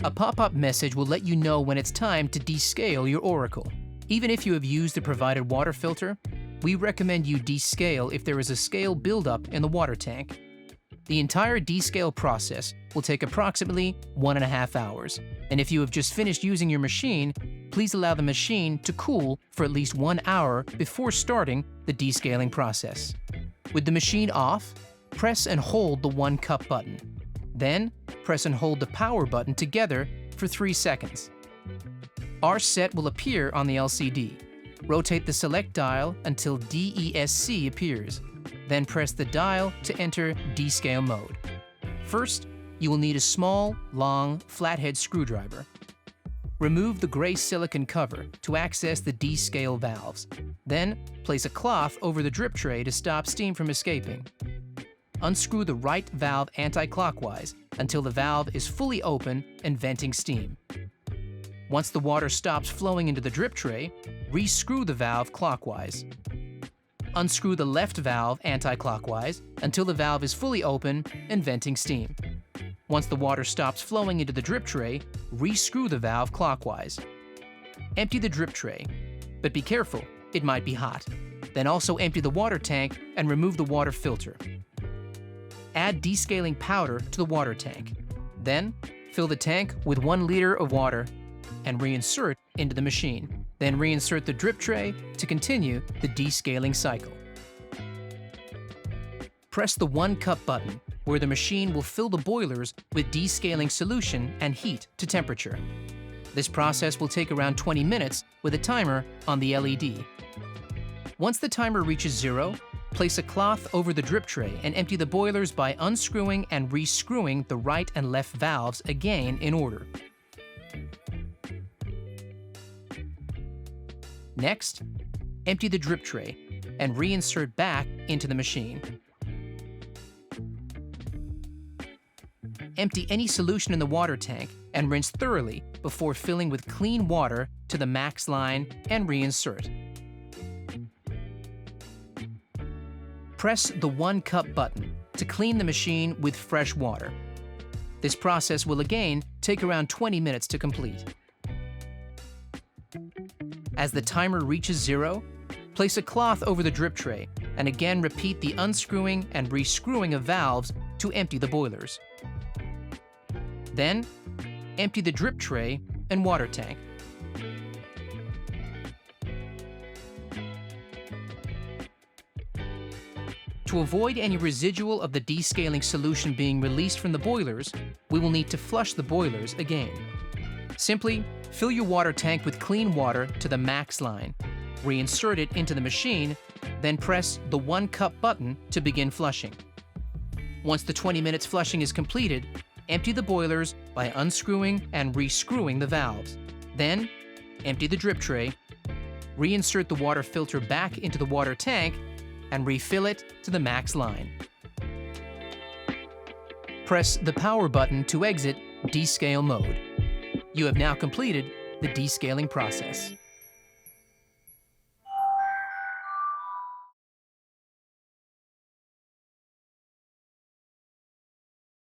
A pop-up message will let you know when it's time to descale your Oracle. Even if you have used the provided water filter, we recommend you descale if there is a scale buildup in the water tank. The entire descale process will take approximately 1.5 hours, and if you have just finished using your machine, please allow the machine to cool for at least 1 hour before starting the descaling process. With the machine off, press and hold the 1 cup button. Then, press and hold the power button together for 3 seconds. rSet will appear on the LCD. Rotate the select dial until dESC appears. Then press the dial to enter descale mode. First, you will need a small, long, flathead screwdriver. Remove the gray silicone cover to access the descale valves. Then, place a cloth over the drip tray to stop steam from escaping. Unscrew the right valve anti-clockwise until the valve is fully open and venting steam. Once the water stops flowing into the drip tray, re-screw the valve clockwise. Unscrew the left valve anti-clockwise until the valve is fully open and venting steam. Once the water stops flowing into the drip tray, re-screw the valve clockwise. Empty the drip tray, but be careful, it might be hot. Then also empty the water tank and remove the water filter. Add descaling powder to the water tank. Then, fill the tank with 1 liter of water and reinsert into the machine. Then reinsert the drip tray to continue the descaling cycle. Press the 1 cup button, where the machine will fill the boilers with descaling solution and heat to temperature. This process will take around 20 minutes with a timer on the LED. Once the timer reaches 0, place a cloth over the drip tray and empty the boilers by unscrewing and re-screwing the right and left valves again in order. Next, empty the drip tray and reinsert back into the machine. Empty any solution in the water tank and rinse thoroughly before filling with clean water to the max line and reinsert. Press the 1 cup button to clean the machine with fresh water. This process will again take around 20 minutes to complete. As the timer reaches 0, place a cloth over the drip tray and again repeat the unscrewing and re-screwing of valves to empty the boilers. Then, empty the drip tray and water tank. To avoid any residual of the descaling solution being released from the boilers, we will need to flush the boilers again. Simply fill your water tank with clean water to the max line, reinsert it into the machine, then press the 1 cup button to begin flushing. Once the 20 minutes flushing is completed, empty the boilers by unscrewing and re-screwing the valves. Then, empty the drip tray, reinsert the water filter back into the water tank, and refill it to the max line. Press the power button to exit descale mode. You have now completed the descaling process.